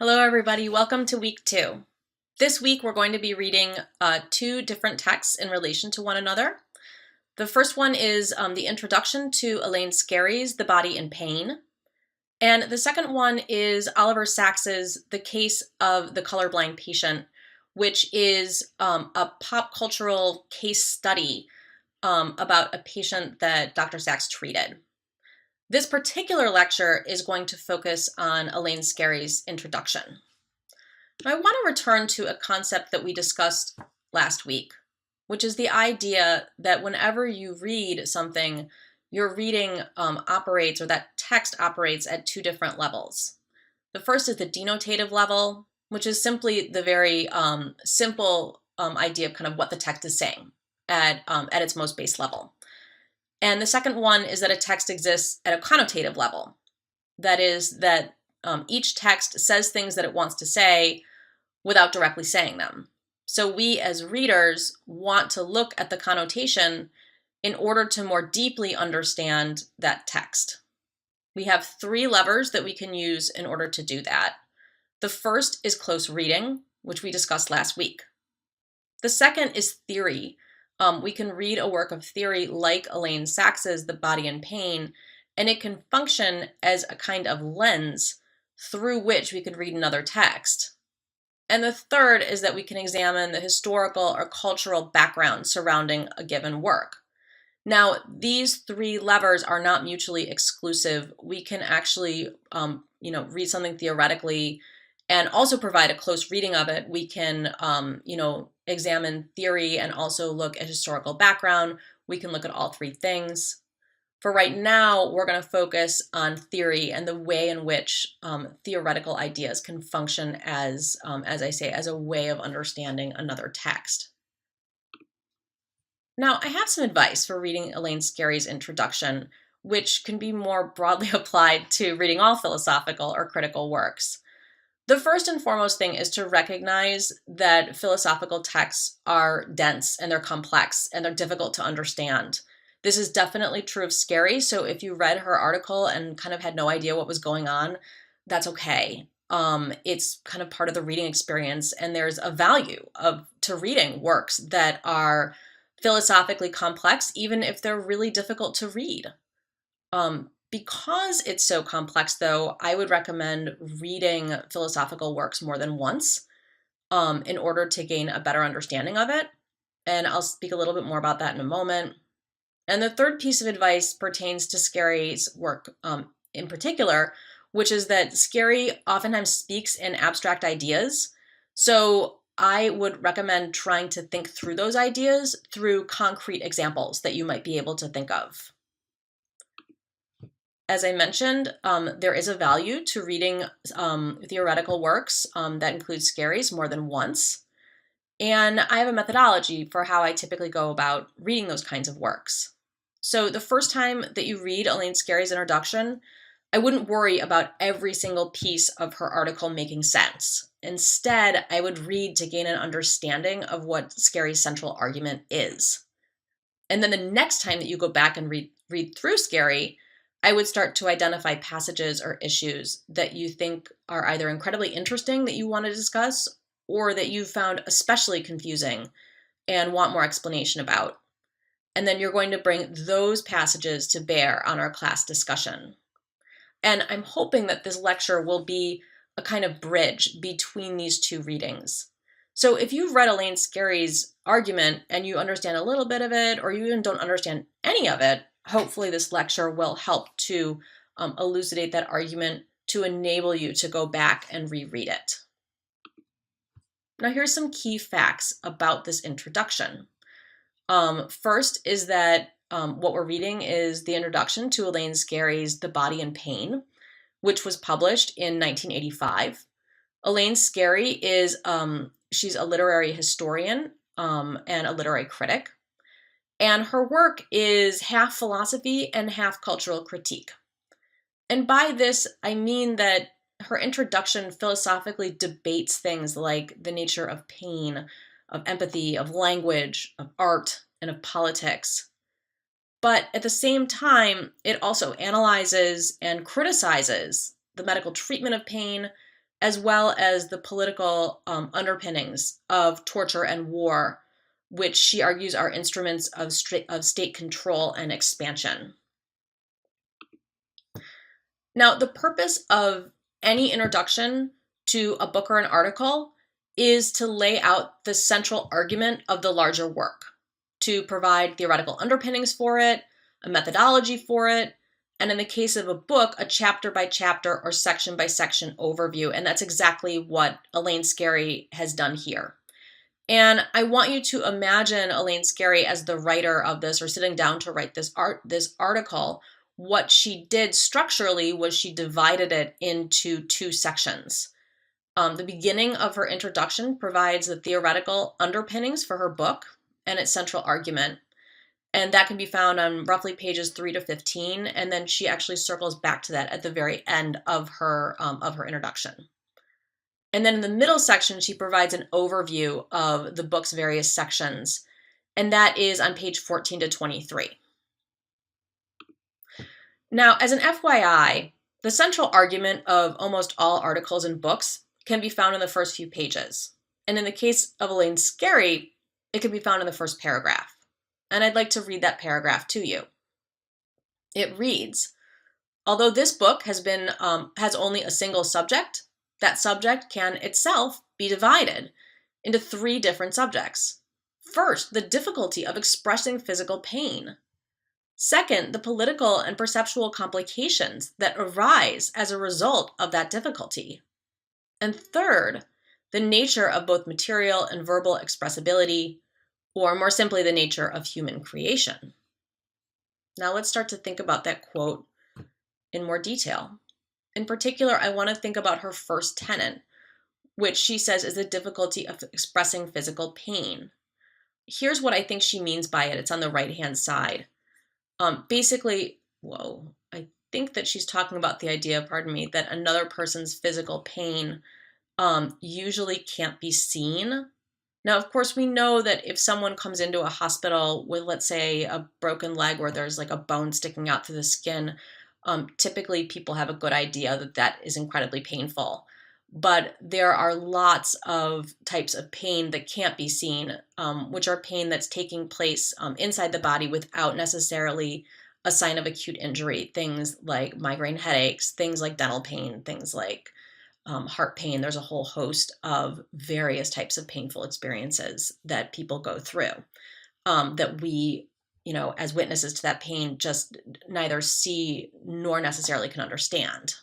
Hello, everybody. Welcome to week 2. This week, we're going to be reading two different texts in relation to one another. The first one is the introduction to Elaine Scarry's The Body in Pain. And the second one is Oliver Sacks's The Case of the Colorblind Patient, which is a pop cultural case study about a patient that Dr. Sacks treated. This particular lecture is going to focus on Elaine Scarry's introduction. I want to return to a concept that we discussed last week, which is the idea that whenever you read something, your reading operates, or that text operates at two different levels. The first is the denotative level, which is simply the very simple idea of kind of what the text is saying at its most base level. And the second one is that a text exists at a connotative level. That is, that each text says things that it wants to say without directly saying them. So we as readers want to look at the connotation in order to more deeply understand that text. We have three levers that we can use in order to do that. The first is close reading, which we discussed last week. The second is theory. We can read a work of theory like Elaine Sacks's The Body in Pain, and it can function as a kind of lens through which we could read another text. And the third is that we can examine the historical or cultural background surrounding a given work. Now, these three levers are not mutually exclusive. We can actually, read something theoretically and also provide a close reading of it. We can, examine theory and also look at historical background. We can look at all three things. For right now, we're going to focus on theory and the way in which theoretical ideas can function as I say, as a way of understanding another text. Now, I have some advice for reading Elaine Scarry's introduction, which can be more broadly applied to reading all philosophical or critical works. The first and foremost thing is to recognize that philosophical texts are dense and they're complex and they're difficult to understand. This is definitely true of Scarry, so if you read her article and kind of had no idea what was going on, that's okay. It's kind of part of the reading experience, and there's a value to reading works that are philosophically complex, even if they're really difficult to read. Because it's so complex, though, I would recommend reading philosophical works more than once in order to gain a better understanding of it. And I'll speak a little bit more about that in a moment. And the third piece of advice pertains to Scarry's work in particular, which is that Scarry oftentimes speaks in abstract ideas. So I would recommend trying to think through those ideas through concrete examples that you might be able to think of. As I mentioned, there is a value to reading theoretical works that include Scarry's more than once. And I have a methodology for how I typically go about reading those kinds of works. So the first time that you read Elaine Scarry's introduction, I wouldn't worry about every single piece of her article making sense. Instead, I would read to gain an understanding of what Scarry's central argument is. And then the next time that you go back and read through Scarry, I would start to identify passages or issues that you think are either incredibly interesting that you want to discuss, or that you found especially confusing and want more explanation about. And then you're going to bring those passages to bear on our class discussion. And I'm hoping that this lecture will be a kind of bridge between these two readings. So if you've read Elaine Scarry's argument and you understand a little bit of it, or you even don't understand any of it, hopefully this lecture will help to elucidate that argument to enable you to go back and reread it. Now, here's some key facts about this introduction. First is that what we're reading is the introduction to Elaine Scarry's The Body in Pain, which was published in 1985. Elaine Scarry is, she's a literary historian and a literary critic. And her work is half philosophy and half cultural critique. And by this, I mean that her introduction philosophically debates things like the nature of pain, of empathy, of language, of art, and of politics. But at the same time, it also analyzes and criticizes the medical treatment of pain, as well as the political underpinnings of torture and war, which she argues are instruments of state control and expansion. Now, the purpose of any introduction to a book or an article is to lay out the central argument of the larger work, to provide theoretical underpinnings for it, a methodology for it, and in the case of a book, a chapter by chapter or section by section overview. And that's exactly what Elaine Scarry has done here. And I want you to imagine Elaine Scarry as the writer of this, or sitting down to write this article. What she did structurally was she divided it into two sections. The beginning of her introduction provides the theoretical underpinnings for her book and its central argument. And that can be found on roughly pages 3 to 15. And then she actually circles back to that at the very end of her introduction. And then in the middle section, she provides an overview of the book's various sections. And that is on page 14 to 23. Now, as an FYI, the central argument of almost all articles and books can be found in the first few pages. And in the case of Elaine Scarry, it can be found in the first paragraph. And I'd like to read that paragraph to you. It reads, although this book has only a single subject, that subject can itself be divided into 3 different subjects. First, the difficulty of expressing physical pain. Second, the political and perceptual complications that arise as a result of that difficulty. And third, the nature of both material and verbal expressibility, or more simply, the nature of human creation. Now let's start to think about that quote in more detail. In particular, I want to think about her first tenet, which she says is the difficulty of expressing physical pain. Here's what I think she means by it. It's on the right-hand side. I think that she's talking about the idea, that another person's physical pain usually can't be seen. Now, of course, we know that if someone comes into a hospital with, let's say, a broken leg where there's like a bone sticking out through the skin, typically people have a good idea that that is incredibly painful. But there are lots of types of pain that can't be seen, which are pain that's taking place inside the body without necessarily a sign of acute injury. Things like migraine headaches, things like dental pain, things like heart pain. There's a whole host of various types of painful experiences that people go through that we, as witnesses to that pain, just neither see nor necessarily can understand.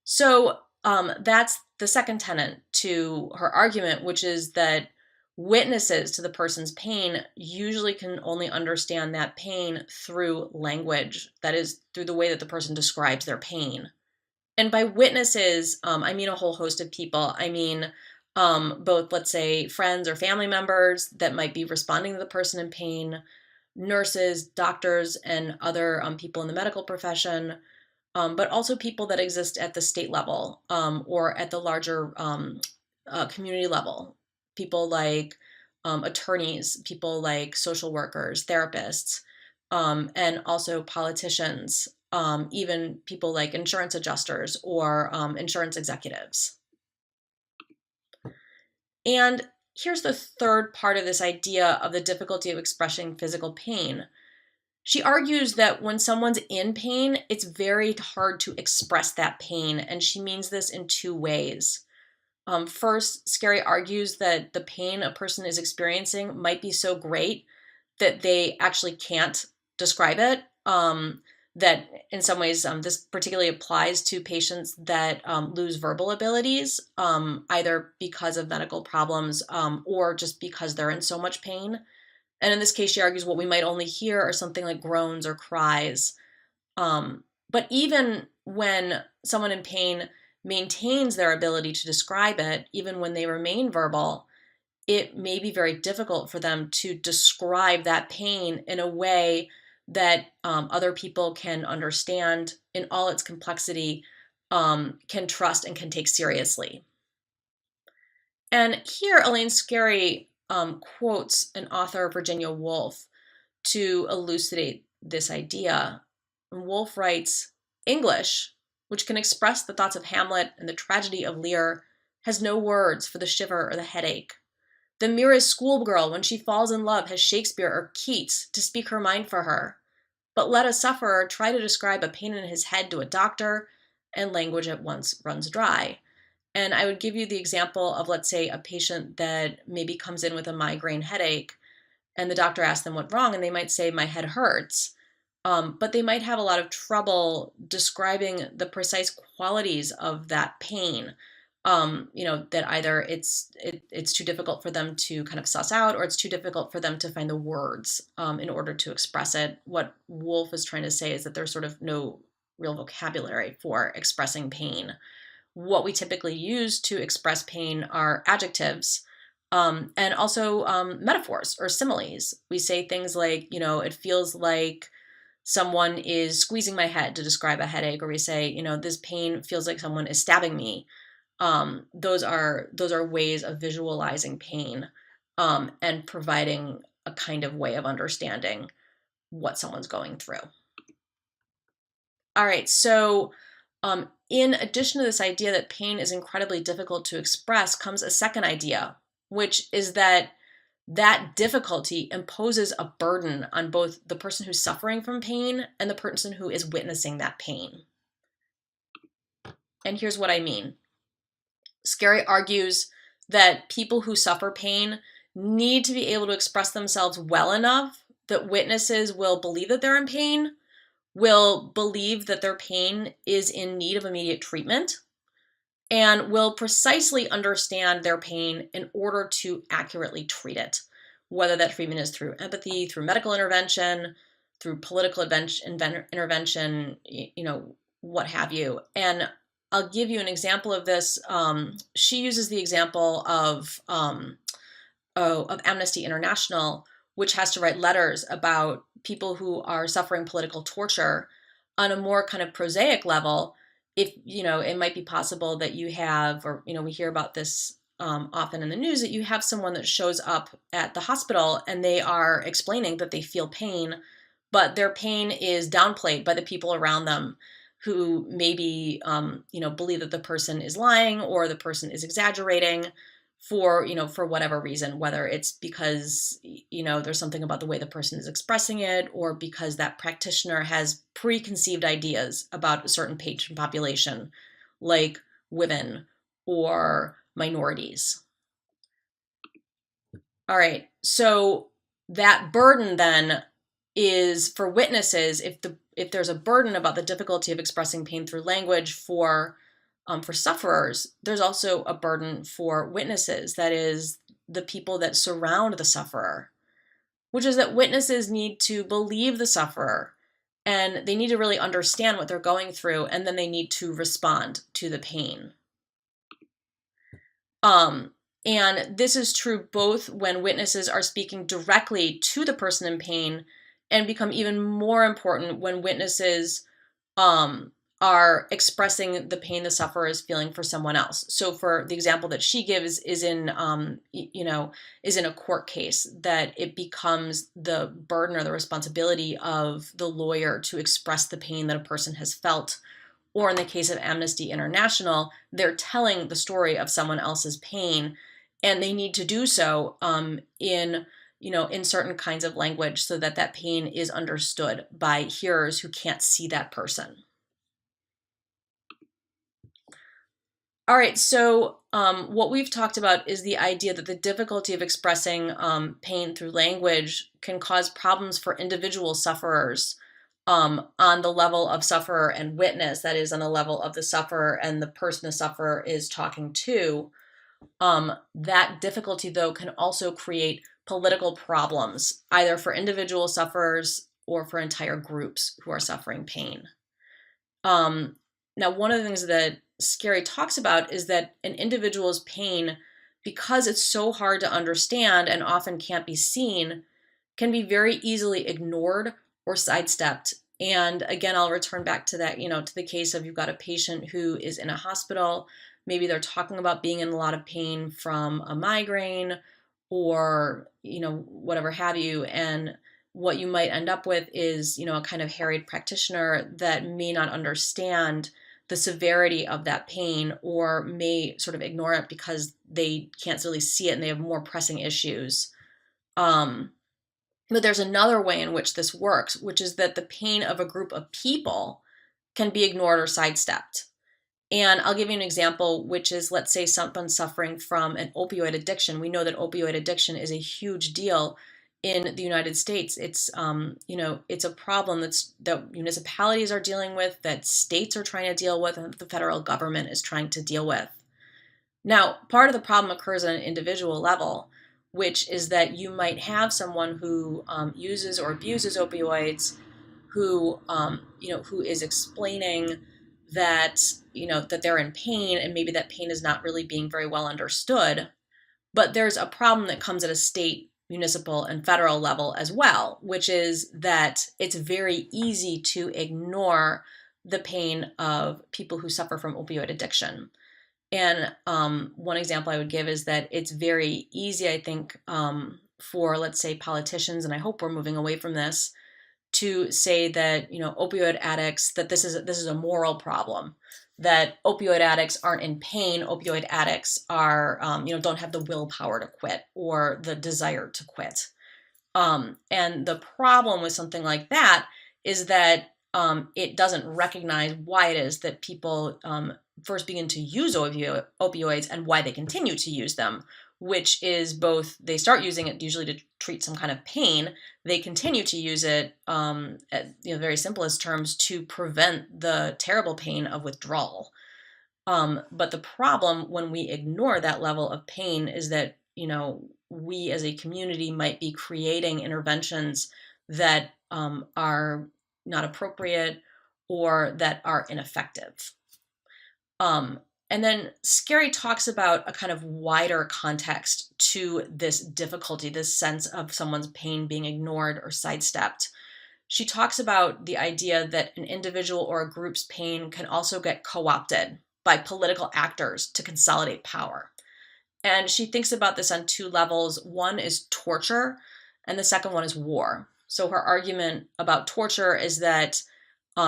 So that's the second tenet to her argument, which is that witnesses to the person's pain usually can only understand that pain through language, that is, through the way that the person describes their pain. And by witnesses, I mean a whole host of people. I mean both, let's say, friends or family members that might be responding to the person in pain, nurses, doctors, and other people in the medical profession, but also people that exist at the state level or at the larger community level. People like attorneys, people like social workers, therapists, and also politicians, even people like insurance adjusters or insurance executives. And here's the third part of this idea of the difficulty of expressing physical pain. She argues that when someone's in pain, it's very hard to express that pain, and she means this in 2 ways. First, Scarry argues that the pain a person is experiencing might be so great that they actually can't describe it. That in some ways, this particularly applies to patients that lose verbal abilities, either because of medical problems or just because they're in so much pain. And in this case, she argues what we might only hear are something like groans or cries. But even when someone in pain maintains their ability to describe it, even when they remain verbal, it may be very difficult for them to describe that pain in a way that other people can understand in all its complexity, can trust, and can take seriously. And here, Elaine Scarry quotes an author, Virginia Woolf, to elucidate this idea. And Woolf writes, English, which can express the thoughts of Hamlet and the tragedy of Lear, has no words for the shiver or the headache. The merest schoolgirl, when she falls in love, has Shakespeare or Keats to speak her mind for her. But let a sufferer try to describe a pain in his head to a doctor, and language at once runs dry. And I would give you the example of, let's say, a patient that maybe comes in with a migraine headache, and the doctor asks them what's wrong, and they might say, my head hurts. But they might have a lot of trouble describing the precise qualities of that pain. That either it's too difficult for them to kind of suss out, or it's too difficult for them to find the words in order to express it. What Wolf is trying to say is that there's sort of no real vocabulary for expressing pain. What we typically use to express pain are adjectives, and also metaphors or similes. We say things like, it feels like someone is squeezing my head to describe a headache, or we say, this pain feels like someone is stabbing me. Those are ways of visualizing pain, and providing a kind of way of understanding what someone's going through. All right, so in addition to this idea that pain is incredibly difficult to express, comes a second idea, which is that difficulty imposes a burden on both the person who's suffering from pain and the person who is witnessing that pain. And here's what I mean. Scarry argues that people who suffer pain need to be able to express themselves well enough that witnesses will believe that they're in pain, will believe that their pain is in need of immediate treatment, and will precisely understand their pain in order to accurately treat it, whether that treatment is through empathy, through medical intervention, through political intervention, what have you. And I'll give you an example of this. She uses the example of Amnesty International, which has to write letters about people who are suffering political torture on a more kind of prosaic level. If, it might be possible that you have, or, we hear about this often in the news, that you have someone that shows up at the hospital and they are explaining that they feel pain, but their pain is downplayed by the people around them who maybe, believe that the person is lying or the person is exaggerating for whatever reason, whether it's because, there's something about the way the person is expressing it, or because that practitioner has preconceived ideas about a certain patient population, like women or minorities. All right, so that burden then is for witnesses. If there's a burden about the difficulty of expressing pain through language for sufferers, there's also a burden for witnesses, that is, the people that surround the sufferer, which is that witnesses need to believe the sufferer, and they need to really understand what they're going through, and then they need to respond to the pain. And this is true both when witnesses are speaking directly to the person in pain, and become even more important when witnesses are expressing the pain the sufferer is feeling for someone else. So for the example that she gives is in a court case, that it becomes the burden or the responsibility of the lawyer to express the pain that a person has felt. Or in the case of Amnesty International, they're telling the story of someone else's pain, and they need to do so in certain kinds of language so that that pain is understood by hearers who can't see that person. All right, so what we've talked about is the idea that the difficulty of expressing pain through language can cause problems for individual sufferers on the level of sufferer and witness, that is, on the level of the sufferer and the person the sufferer is talking to. That difficulty, though, can also create political problems, either for individual sufferers or for entire groups who are suffering pain. Now, one of the things that Scarry talks about is that an individual's pain, because it's so hard to understand and often can't be seen, can be very easily ignored or sidestepped. And again, I'll return back to that, to the case of, you've got a patient who is in a hospital. Maybe they're talking about being in a lot of pain from a migraine or, whatever have you. And what you might end up with is, a kind of harried practitioner that may not understand the severity of that pain, or may sort of ignore it because they can't really see it and they have more pressing issues. But there's another way in which this works, which is that the pain of a group of people can be ignored or sidestepped. And I'll give you an example, which is, let's say someone suffering from an opioid addiction. We know that opioid addiction is a huge deal in the United States. It's it's a problem that municipalities are dealing with, that states are trying to deal with, and the federal government is trying to deal with. Now, part of the problem occurs at an individual level, which is that you might have someone who uses or abuses opioids, who is explaining that that they're in pain, and maybe that pain is not really being very well understood. But there's a problem that comes at a state, municipal, and federal level as well, which is that it's very easy to ignore the pain of people who suffer from opioid addiction. And one example I would give is that it's very easy, I think, for, let's say, politicians, and I hope we're moving away from this, to say that opioid addicts, that this is a moral problem, that opioid addicts aren't in pain. Opioid addicts are don't have the willpower to quit or the desire to quit. And the problem with something like that is that it doesn't recognize why it is that people first begin to use opioids and why they continue to use them, which is both they start using it usually to treat some kind of pain. They continue to use it, at very simplest terms, to prevent the terrible pain of withdrawal. But the problem when we ignore that level of pain is that we as a community might be creating interventions that are not appropriate or that are ineffective. And then Scarry talks about a kind of wider context to this difficulty, this sense of someone's pain being ignored or sidestepped. She talks about the idea that an individual or a group's pain can also get co-opted by political actors to consolidate power. And she thinks about this on two levels. One is torture, and the second one is war. So her argument about torture is that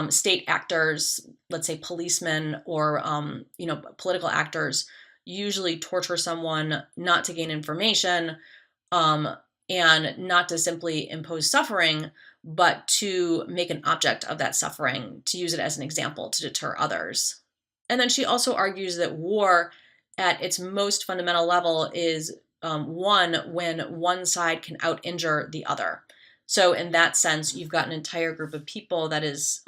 state actors, let's say policemen or political actors, usually torture someone not to gain information, and not to simply impose suffering, but to make an object of that suffering, to use it as an example to deter others. And then she also argues that war, at its most fundamental level, is one when one side can out-injure the other. So in that sense, you've got an entire group of people, that is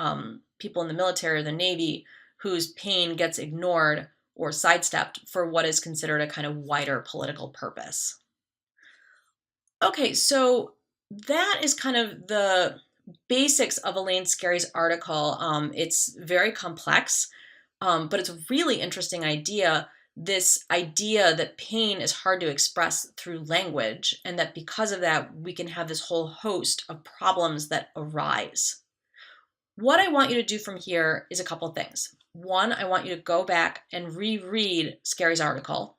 people in the military or the Navy, whose pain gets ignored or sidestepped for what is considered a kind of wider political purpose. Okay, so that is kind of the basics of Elaine Scarry's article. It's very complex, but it's a really interesting idea. This idea that pain is hard to express through language, and that because of that, we can have this whole host of problems that arise. What I want you to do from here is a couple things. One, I want you to go back and reread Scarry's article.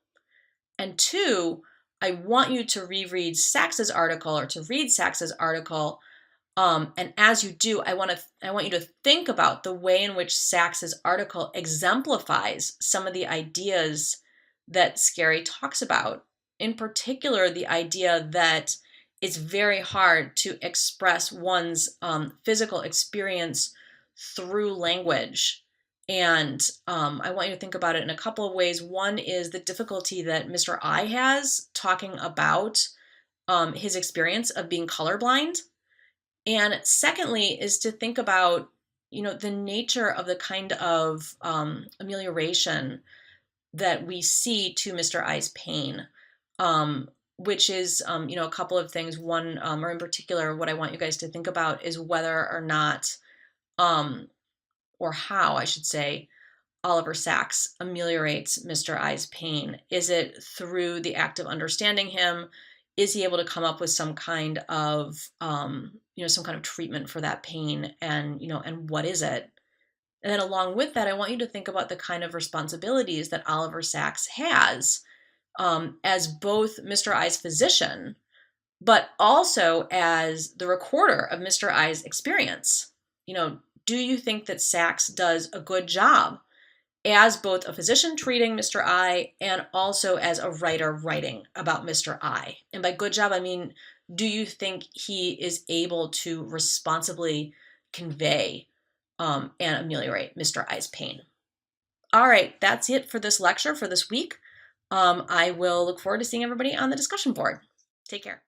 And two, I want you to reread Sachs's article, or to read Sachs's article. And as you do, I want you to think about the way in which Sachs's article exemplifies some of the ideas that Scarry talks about. In particular, the idea that it's very hard to express one's physical experience through language. And I want you to think about it in a couple of ways. One is the difficulty that Mr. I has talking about his experience of being colorblind. And secondly is to think about, the nature of the kind of amelioration that we see to Mr. I's pain, which is, a couple of things. One, or in particular, what I want you guys to think about is whether or not, or how, I should say, Oliver Sacks ameliorates Mr. I's pain. Is it through the act of understanding him? Is he able to come up with some kind of, some kind of treatment for that pain? And, and what is it? And then along with that, I want you to think about the kind of responsibilities that Oliver Sacks has as both Mr. I's physician, but also as the recorder of Mr. I's experience. Do you think that Sacks does a good job as both a physician treating Mr. I and also as a writer writing about Mr. I. And by good job, I mean, do you think he is able to responsibly convey and ameliorate Mr. I's pain? All right, that's it for this lecture for this week. I will look forward to seeing everybody on the discussion board. Take care.